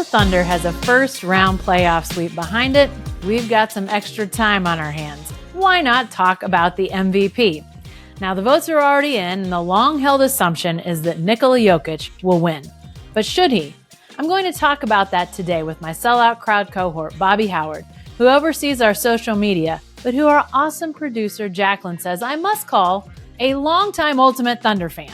Thunder has a first-round playoff sweep behind it, we've got some extra time on our hands. Why not talk about the MVP? Now, the votes are already in, and the long-held assumption is that Nikola Jokic will win. But should he? I'm going to talk about that today with my Sellout Crowd cohort, Bobby Howard, who oversees our social media, but who our awesome producer, Jacqueline, says I must call a longtime Ultimate Thunder fan.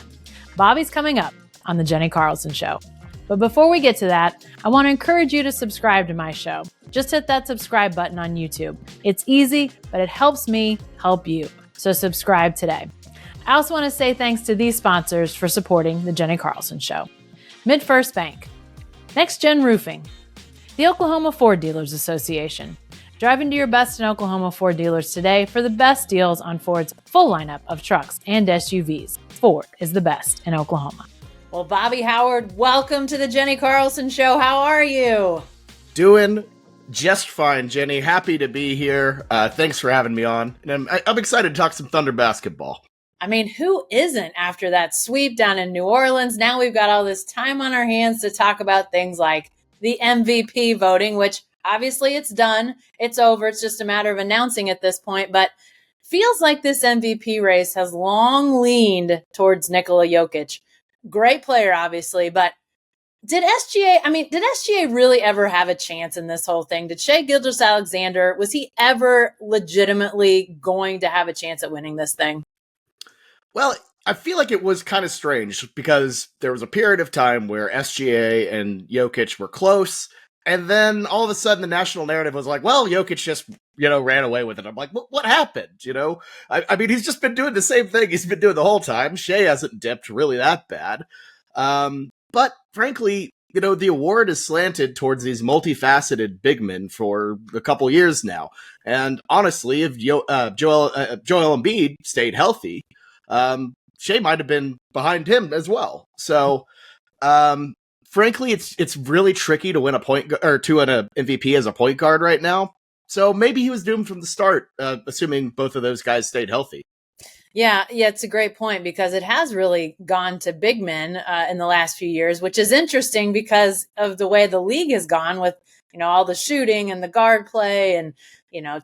Bobby's coming up on the Jenni Carlson Show. But before we get to that, I want to encourage you to subscribe to my show. Just hit that subscribe button on YouTube. It's easy, but it helps me help you. So subscribe today. I also want to say thanks to these sponsors for supporting the Jenni Carlson Show. MidFirst Bank, Next Gen Roofing, the Oklahoma Ford Dealers Association. Drive into your best in Oklahoma Ford dealers today for the best deals on Ford's full lineup of trucks and SUVs. Ford is the best in Oklahoma. Well, Bobby Howard, welcome to the Jenni Carlson Show. How are you? Doing just fine, Jenny. Happy to be here. Thanks for having me on. And I'm excited to talk some Thunder basketball. I mean, who isn't after that sweep down in New Orleans? Now we've got all this time on our hands to talk about things like the MVP voting, which obviously it's done. It's over. It's just a matter of announcing at this point. But feels like this MVP race has long leaned towards Nikola Jokic. Great player, obviously, but did SGA really ever have a chance in this whole thing? Did Shai Gilgeous-Alexander, was he ever legitimately going to have a chance at winning this thing? Well, I feel like it was kind of strange because there was a period of time where SGA and Jokic were close, and then all of a sudden the national narrative was like, well, Jokic just, ran away with it. I'm like, what happened? I mean, he's just been doing the same thing he's been doing the whole time. Shai hasn't dipped really that bad. But frankly, the award is slanted towards these multifaceted big men for a couple years now. And honestly, if Joel Embiid stayed healthy, Shai might have been behind him as well. So, frankly, it's really tricky to win an MVP as a point guard right now. So maybe he was doomed from the start, assuming both of those guys stayed healthy. Yeah, it's a great point because it has really gone to big men in the last few years, which is interesting because of the way the league has gone with, all the shooting and the guard play and,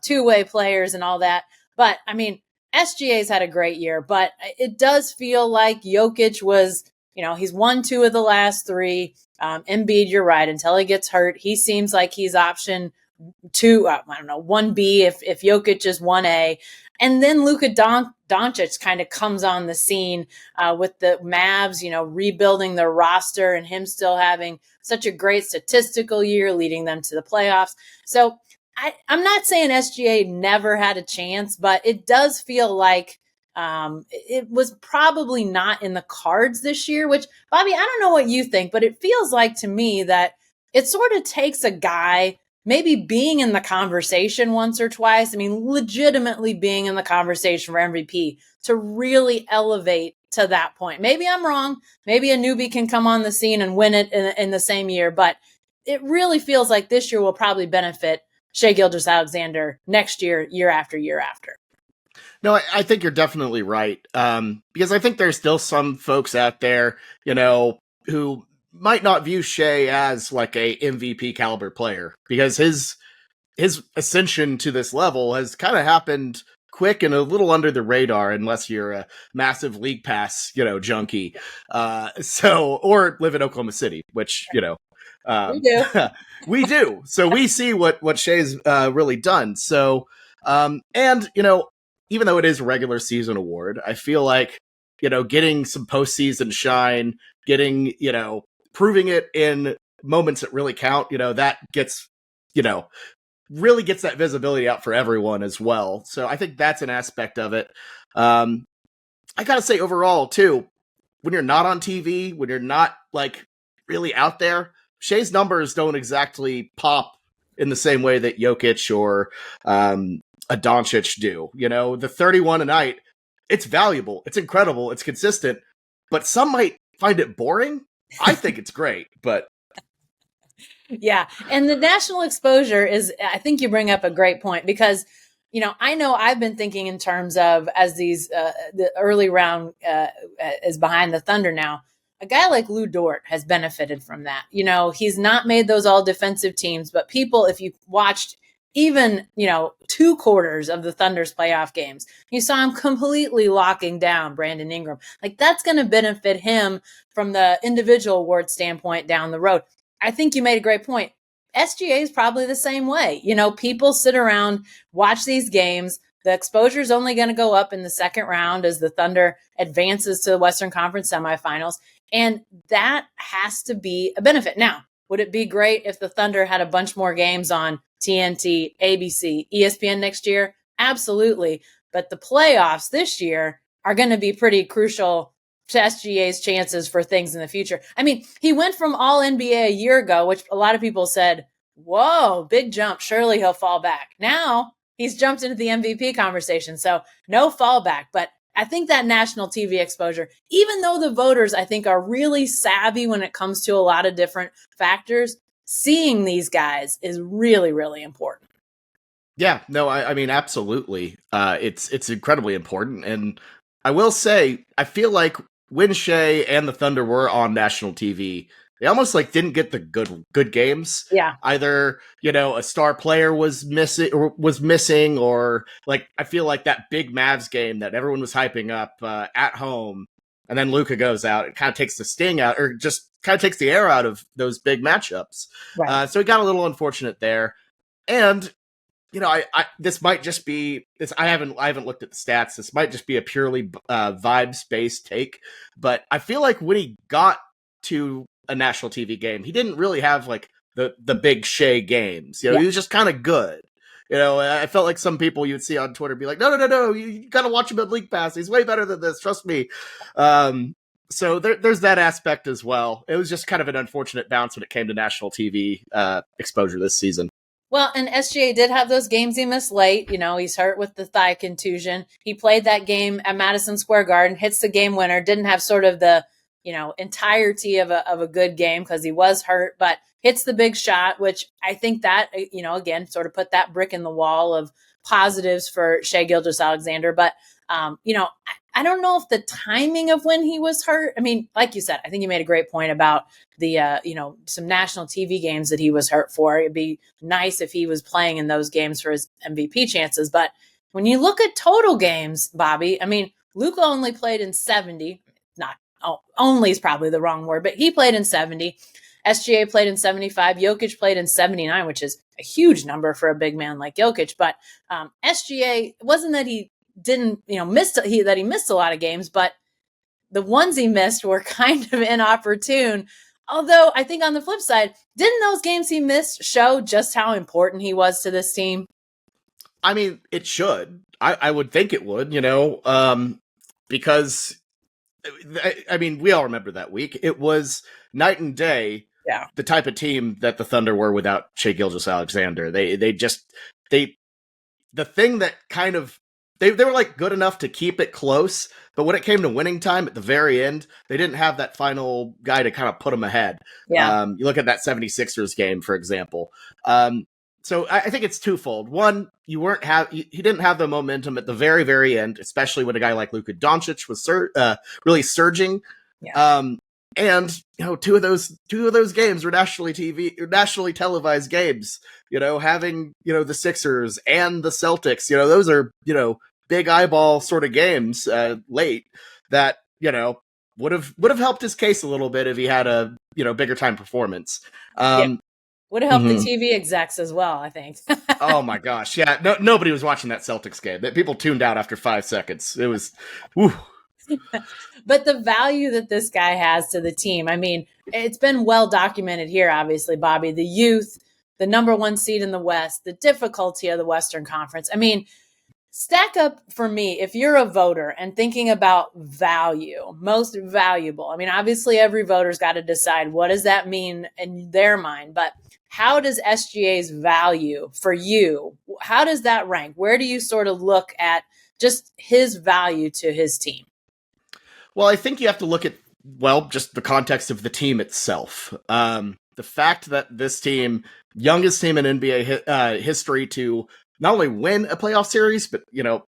two-way players and all that. But, I mean, SGA's had a great year, but it does feel like Jokic was, he's won 2 of the last 3. Embiid, you're right, until he gets hurt, he seems like he's option 2, 1B if Jokic is 1A. And then Luka Doncic kind of comes on the scene with the Mavs, rebuilding their roster and him still having such a great statistical year, leading them to the playoffs. So I'm not saying SGA never had a chance, but it does feel like it was probably not in the cards this year, which, Bobby, I don't know what you think, but it feels like to me that it sort of takes a guy maybe being in the conversation once or twice. I mean, legitimately being in the conversation for MVP to really elevate to that point. Maybe I'm wrong. Maybe a newbie can come on the scene and win it in the same year, but it really feels like this year will probably benefit Shai Gilgeous-Alexander next year, year after year after. No, I think you're definitely right. Because I think there's still some folks out there, who might not view Shai as like a MVP caliber player because his ascension to this level has kind of happened quick and a little under the radar unless you're a massive league pass, junkie. Or live in Oklahoma City, which, we do. We do. So we see what Shai's really done. So, even though it is a regular season award, I feel like, getting some postseason shine, getting, proving it in moments that really count, that gets, really gets that visibility out for everyone as well. So I think that's an aspect of it. I gotta say overall too, when you're not on TV, when you're not like really out there, Shai's numbers don't exactly pop in the same way that Jokic or a Doncic do. The 31 a night, it's valuable, it's incredible, it's consistent, but some might find it boring. I think it's great, but yeah. And the national exposure is, I think you bring up a great point because, I know I've been thinking in terms of as these, the early round is behind the Thunder now. a guy like Lou Dort has benefited from that. You know, he's not made those all defensive teams, but people, if you watched even, 2 quarters of the Thunder's playoff games, you saw him completely locking down Brandon Ingram. Like, that's going to benefit him from the individual award standpoint down the road. I think you made a great point. SGA is probably the same way. People sit around, watch these games. The exposure is only going to go up in the second round as the Thunder advances to the Western Conference semifinals. And that has to be a benefit. Now, would it be great if the Thunder had a bunch more games on TNT, ABC, ESPN next year? Absolutely. But the playoffs this year are going to be pretty crucial to SGA's chances for things in the future. I mean, he went from all NBA a year ago, which a lot of people said, whoa, big jump. Surely he'll fall back. Now he's jumped into the MVP conversation. So no fallback. But I think that national TV exposure, even though the voters, I think, are really savvy when it comes to a lot of different factors, seeing these guys is really, really important. Yeah, no, I mean, absolutely. It's incredibly important. And I will say, I feel like when Shai and the Thunder were on national TV, they almost like didn't get the good games. Yeah. Either, a star player was missing or like I feel like that big Mavs game that everyone was hyping up at home, and then Luka goes out, it kind of takes the sting out, or just kind of takes the air out of those big matchups. Right. So it got a little unfortunate there. And this might just be this. I haven't looked at the stats. This might just be a purely vibes based take, but I feel like when he got to a national TV game, he didn't really have like the big Shai games. He was just kind of good. I felt like some people you would see on Twitter be like, no, you gotta watch him at League Pass. He's way better than this. Trust me. So there's that aspect as well. It was just kind of an unfortunate bounce when it came to national TV exposure this season. Well, and SGA did have those games he missed late. He's hurt with the thigh contusion. He played that game at Madison Square Garden, hits the game winner, didn't have sort of the, entirety of a good game because he was hurt, but hits the big shot, which I think that, again, sort of put that brick in the wall of positives for Shai Gilgeous-Alexander. But, I don't know if the timing of when he was hurt. I mean, like you said, I think you made a great point about the, some national TV games that he was hurt for. It'd be nice if he was playing in those games for his MVP chances. But when you look at total games, Bobby, I mean, Luka only played in 70. Only is probably the wrong word, but he played in 70. SGA played in 75. Jokic played in 79, which is a huge number for a big man like Jokic. But SGA, it wasn't that he didn't, that he missed a lot of games, but the ones he missed were kind of inopportune. Although I think on the flip side, didn't those games he missed show just how important he was to this team? I mean, it should. I would think it would, because I mean, we all remember that week. It was night and day. Yeah. The type of team that the Thunder were without Shai Gilgeous-Alexander. The thing that kind of they were like good enough to keep it close, but when it came to winning time at the very end, they didn't have that final guy to kind of put them ahead. Yeah. You look at that 76ers game, for example. So I think it's twofold. One, he didn't have the momentum at the very, very end, especially when a guy like Luka Doncic was really surging. Yeah. And two of those games were nationally televised games. Having the Sixers and the Celtics. Those are big eyeball sort of games late that would have helped his case a little bit if he had a bigger time performance. Would have helped the TV execs as well, I think. Oh my gosh. Yeah. Nobody was watching that Celtics game. People tuned out after 5 seconds. It was, whew. But the value that this guy has to the team, I mean, it's been well documented here, obviously, Bobby, the youth, the number 1 seed in the West, the difficulty of the Western Conference. I mean, stack up for me, if you're a voter and thinking about value, most valuable. I mean, obviously every voter's got to decide what does that mean in their mind, but how does SGA's value for you, how does that rank? Where do you sort of look at just his value to his team? Well, I think you have to look at, just the context of the team itself. The fact that this team, youngest team in NBA history to not only win a playoff series, but,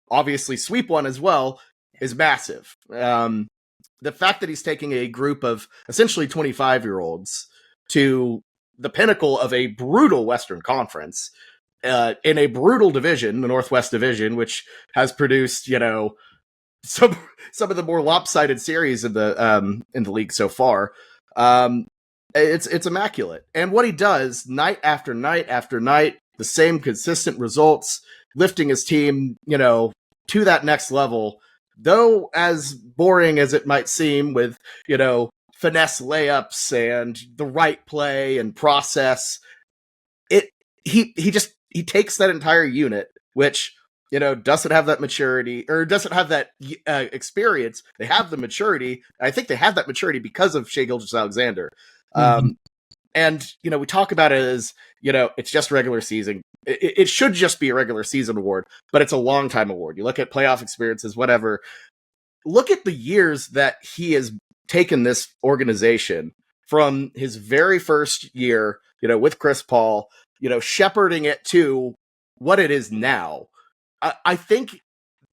obviously sweep one as well, is massive. the fact that he's taking a group of essentially 25-year-olds to the pinnacle of a brutal Western Conference, in a brutal division, the Northwest Division, which has produced, some of the more lopsided series in the league so far. It's immaculate. And what he does night after night after night, the same consistent results, lifting his team, to that next level. Though as boring as it might seem with, finesse layups and the right play and process, he takes that entire unit, which, doesn't have that maturity or doesn't have that experience. They have the maturity. I think they have that maturity because of Shai Gilgeous-Alexander. And, we talk about it as, it's just regular season. It should just be a regular season award, but it's a long time award. You look at playoff experiences, whatever. Look at the years that he has taken this organization from his very first year, with Chris Paul, shepherding it to what it is now. I think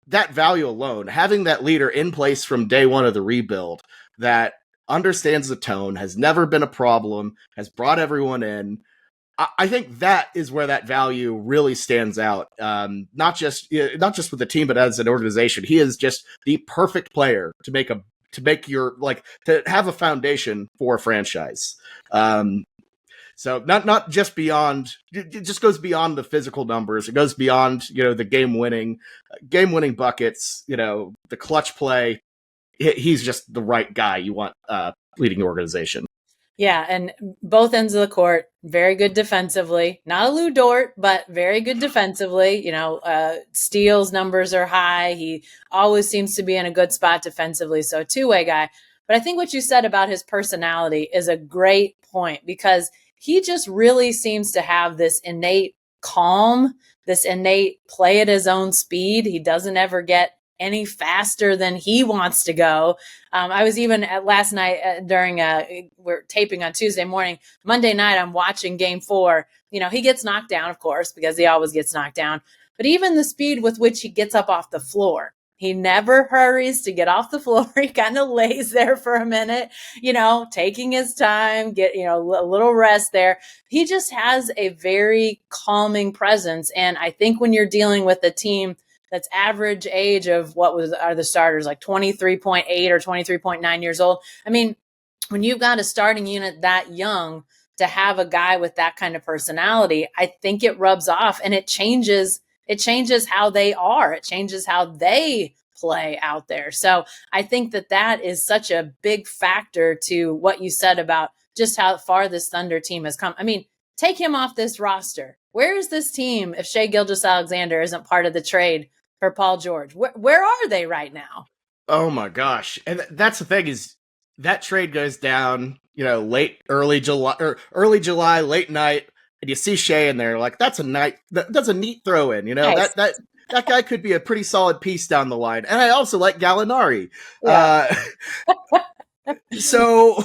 that value alone, having that leader in place from day one of the rebuild that understands the tone, has never been a problem, has brought everyone in. I think that is where that value really stands out. Not just with the team, but as an organization. He is just the perfect player to have a foundation for a franchise. So not just beyond, it just goes beyond the physical numbers. It goes beyond, the game winning buckets, the clutch play. He's just the right guy you want leading the organization. Yeah, and both ends of the court, very good defensively. Not a Lou Dort, but very good defensively. Steals numbers are high. He always seems to be in a good spot defensively. So a two-way guy. But I think what you said about his personality is a great point, because he just really seems to have this innate calm, this innate play at his own speed. He doesn't ever get any faster than he wants to go. I was even last night we're taping on Tuesday morning. Monday night, I'm watching Game 4. He gets knocked down, of course, because he always gets knocked down. But even the speed with which he gets up off the floor, he never hurries to get off the floor. He kind of lays there for a minute, taking his time, get, a little rest there. He just has a very calming presence. And I think when you're dealing with a team that's average age of are the starters, like 23.8 or 23.9 years old. I mean, when you've got a starting unit that young, to have a guy with that kind of personality, I think it rubs off, and it changes how they are. It changes how they play out there. So I think that is such a big factor to what you said about just how far this Thunder team has come. I mean, take him off this roster. Where is this team if Shai Gilgeous-Alexander isn't part of the trade for Paul George? Where are they right now? Oh my gosh. And that's the thing, is that trade goes down, early July, late night, and you see Shai in there, like, that's a neat throw in, nice. That guy could be a pretty solid piece down the line. And I also like Gallinari. Yeah. So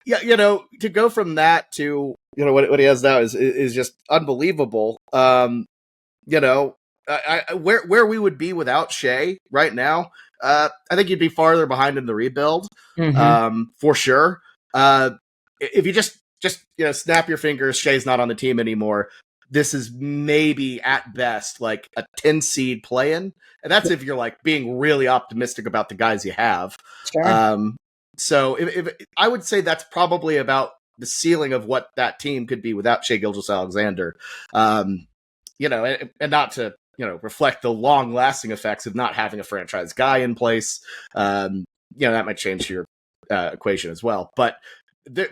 yeah, to go from that to, what he has now is just unbelievable. Where we would be without Shai right now, I think you'd be farther behind in the rebuild, for sure. If you just snap your fingers, Shai's not on the team anymore. This is maybe at best like a 10 seed play-in, and that's if you're like being really optimistic about the guys you have. Sure. So if I would say that's probably about the ceiling of what that team could be without Shai Gilgeous-Alexander. And not to reflect the long-lasting effects of not having a franchise guy in place. That might change your equation as well. But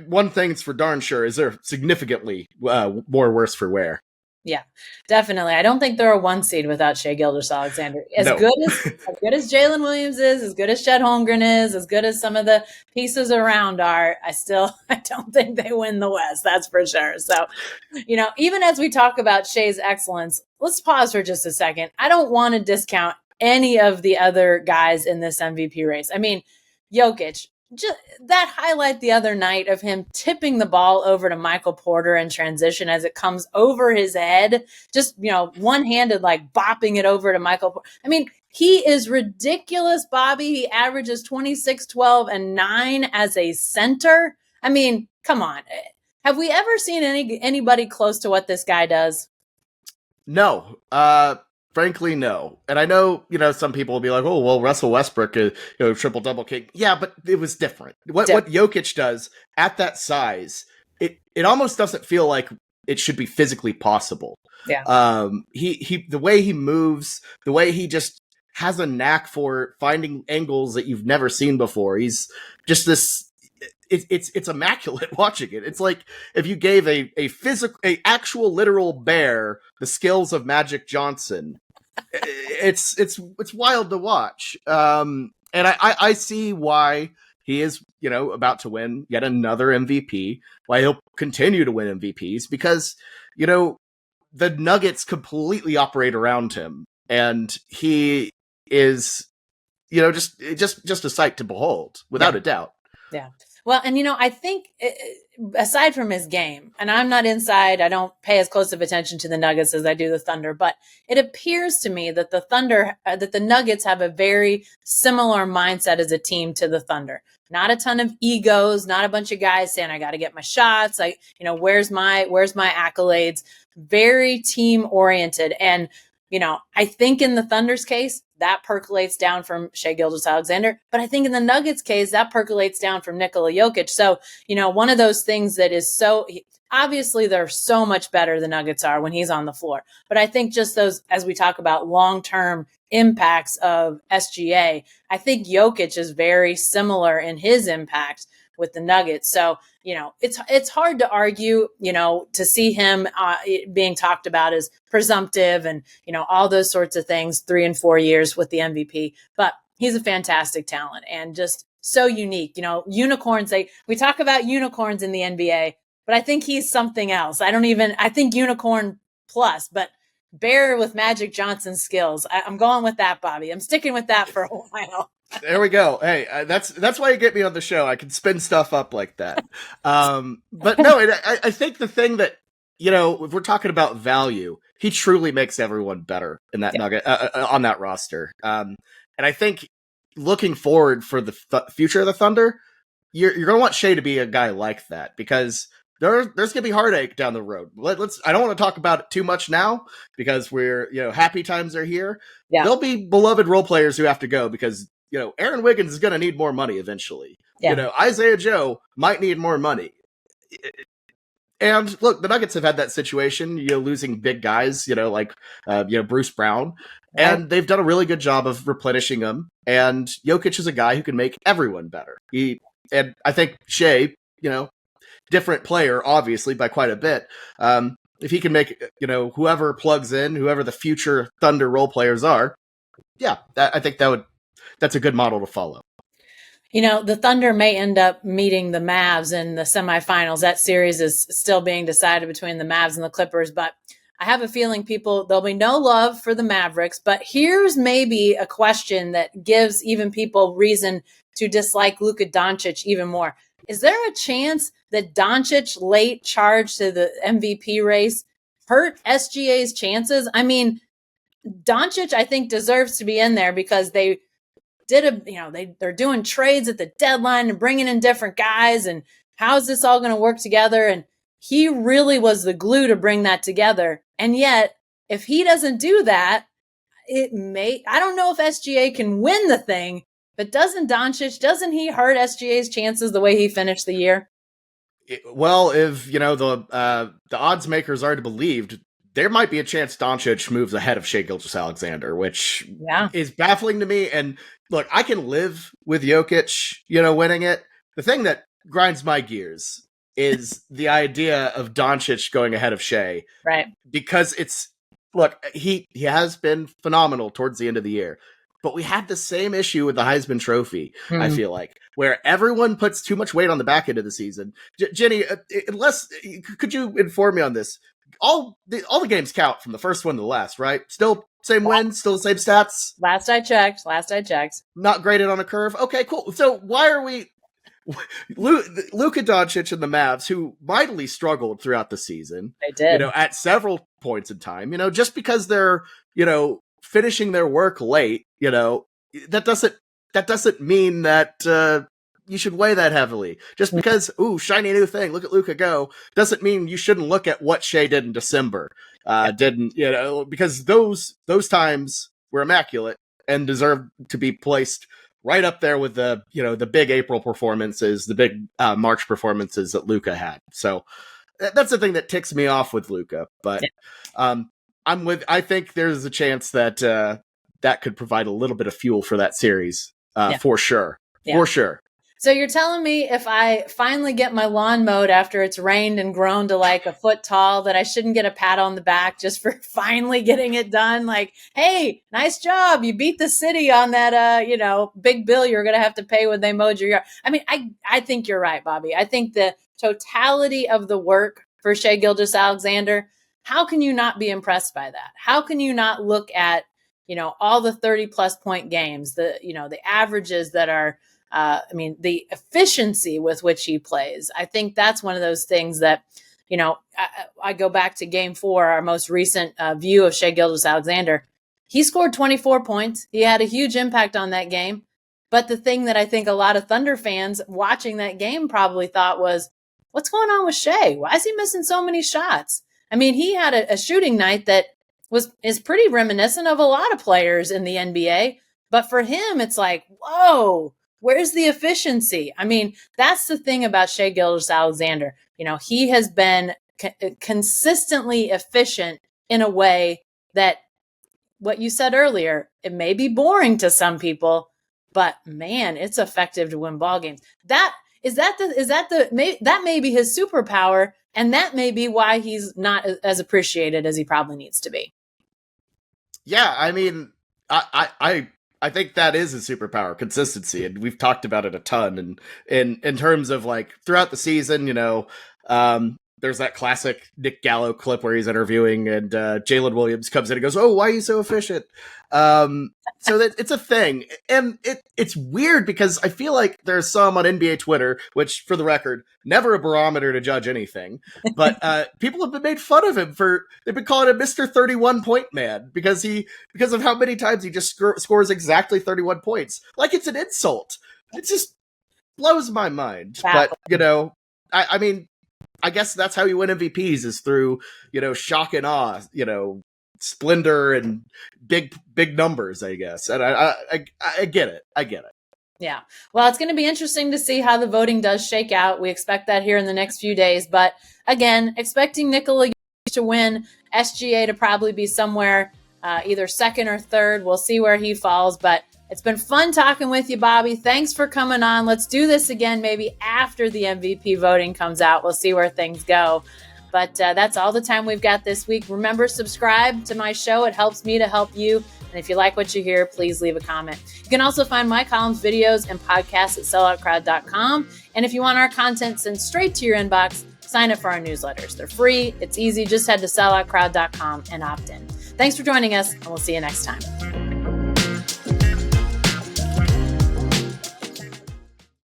one thing's for darn sure is they're significantly more worse for wear. Yeah, definitely. I don't think they're a one seed without Shai Gilgeous-Alexander. As good as Jalen Williams is, as good as Chet Holmgren is, as good as some of the pieces around are, I don't think they win the West. That's for sure. So, even as we talk about Shai's excellence, let's pause for just a second. I don't want to discount any of the other guys in this MVP race. I mean, Jokic, just that highlight the other night of him tipping the ball over to Michael Porter in transition as it comes over his head, just, one-handed, like bopping it over to Michael. I mean, he is ridiculous, Bobby. He averages 26, 12, and 9 as a center. I mean, come on. Have we ever seen anybody close to what this guy does? No. Frankly, no. And I know, some people will be like, oh, well, Russell Westbrook is, triple-double king. Yeah, but it was different. What Jokic does at that size, it almost doesn't feel like it should be physically possible. Yeah. He the way he moves, the way he just has a knack for finding angles that you've never seen before. He's just this. It's immaculate watching it. It's like if you gave a actual literal bear the skills of Magic Johnson. It's wild to watch. And I see why he is, about to win yet another MVP, why he'll continue to win MVPs, because, the Nuggets completely operate around him, and he is, just a sight to behold, without a doubt. Yeah. Well, and I think aside from his game, and I'm not inside, I don't pay as close of attention to the Nuggets as I do the Thunder, but it appears to me that the Nuggets have a very similar mindset as a team to the Thunder. Not a ton of egos, not a bunch of guys saying, I got to get my shots. Where's my accolades? Very team oriented. And, I think in the Thunder's case, that percolates down from Shai Gilgeous-Alexander. But I think in the Nuggets case, that percolates down from Nikola Jokic. So, one of those things that is so obviously they're so much better the Nuggets are when he's on the floor. But I think just those, as we talk about long-term impacts of SGA, I think Jokic is very similar in his impact with the Nuggets. So, it's hard to argue, to see him being talked about as presumptive and, all those sorts of things, 3 and 4 years with the MVP. But he's a fantastic talent and just so unique. Unicorns, we talk about unicorns in the NBA, but I think he's something else. I think unicorn plus, but bear with Magic Johnson skills. I'm going with that, Bobby. I'm sticking with that for a while. There we go. Hey, that's why you get me on the show. I can spin stuff up like that. But no, I think the thing that, if we're talking about value, he truly makes everyone better in that Nugget on that roster. And I think looking forward for the future of the Thunder, you're going to want Shai to be a guy like that, because there's going to be heartache down the road. I don't want to talk about it too much now, because we're, happy times are here. Yeah. There'll be beloved role players who have to go because, Aaron Wiggins is going to need more money eventually. Yeah. Isaiah Joe might need more money. And look, the Nuggets have had that situation, losing big guys, like Bruce Brown. Right. And they've done a really good job of replenishing them. And Jokic is a guy who can make everyone better. And I think Shai, different player, obviously, by quite a bit. If he can make, whoever plugs in, whoever the future Thunder role players are, I think that's a good model to follow. The Thunder may end up meeting the Mavs in the semifinals. That series is still being decided between the Mavs and the Clippers, but I have a feeling there'll be no love for the Mavericks. But here's maybe a question that gives even people reason to dislike Luka Doncic even more. Is there a chance that Doncic late charge to the MVP race hurt SGA's chances? I mean, Doncic, I think, deserves to be in there because they did they're doing trades at the deadline and bringing in different guys, and how's this all going to work together? And he really was the glue to bring that together. And yet, if he doesn't do that, I don't know if SGA can win the thing, but doesn't he hurt SGA's chances the way he finished the year? Well, if, the odds makers are to be believed, there might be a chance Doncic moves ahead of Shai Gilgeous-Alexander, which is baffling to me. And look, I can live with Jokic, winning it. The thing that grinds my gears is the idea of Doncic going ahead of Shai. Right. Because he has been phenomenal towards the end of the year. But we had the same issue with the Heisman Trophy, I feel like, where everyone puts too much weight on the back end of the season. Jenny, could you inform me on this? All the games count from the first one to the last, right? Still same wins, still the same stats? Last I checked. Not graded on a curve? Okay, cool. So why are we... Luka Doncic and the Mavs, who mightily struggled throughout the season, They did. At several points in time, just because they're, finishing their work late, that doesn't mean that you should weigh that heavily. Just because, shiny new thing, look at Luka go, doesn't mean you shouldn't look at what Shai did in December. Because those times were immaculate and deserve to be placed right up there with the big April performances, the big March performances that Luka had. So that's the thing that ticks me off with Luka. But I think there's a chance that that could provide a little bit of fuel for that series for sure. Yeah. For sure. So you're telling me if I finally get my lawn mowed after it's rained and grown to like a foot tall, that I shouldn't get a pat on the back just for finally getting it done? Like, hey, nice job. You beat the city on that, big bill you're going to have to pay when they mowed your yard. I mean, I think you're right, Bobby. I think the totality of the work for Shai Gilgeous-Alexander, how can you not be impressed by that? How can you not look at, all the 30+ point games, the averages that are, the efficiency with which he plays. I think that's one of those things that, I go back to game 4, our most recent view of Shai Gilgeous-Alexander. He scored 24 points. He had a huge impact on that game. But the thing that I think a lot of Thunder fans watching that game probably thought was, what's going on with Shai? Why is he missing so many shots? I mean, he had a shooting night that is pretty reminiscent of a lot of players in the NBA. But for him, it's like, whoa, where's the efficiency? I mean, that's the thing about Shai Gilgeous-Alexander. He has been consistently efficient in a way that, what you said earlier, it may be boring to some people, but man, it's effective to win ball games. That may be his superpower, and that may be why he's not as appreciated as he probably needs to be. Yeah, I mean, I think that is a superpower, consistency, and we've talked about it a ton. And in terms of like throughout the season, there's that classic Nick Gallo clip where he's interviewing, and Jalen Williams comes in and goes, "Oh, why are you so efficient?" So that it's a thing, and it's weird because I feel like there's some on NBA Twitter, which, for the record, never a barometer to judge anything, but people have been made fun of him they've been calling him Mr. 31 point man because of how many times he just scores exactly 31 points, like it's an insult. It just blows my mind. Wow. But I mean, I guess that's how you win MVPs is through shock and awe, splendor and big numbers, I guess. And I get it. I get it. Yeah. Well, it's going to be interesting to see how the voting does shake out. We expect that here in the next few days. But again, expecting Nikola Jokic to win, SGA to probably be somewhere either second or third. We'll see where he falls. But it's been fun talking with you, Bobby. Thanks for coming on. Let's do this again maybe after the MVP voting comes out. We'll see where things go. But that's all the time we've got this week. Remember, subscribe to my show. It helps me to help you. And if you like what you hear, please leave a comment. You can also find my columns, videos, and podcasts at selloutcrowd.com. And if you want our content sent straight to your inbox, sign up for our newsletters. They're free. It's easy. Just head to selloutcrowd.com and opt in. Thanks for joining us, and we'll see you next time.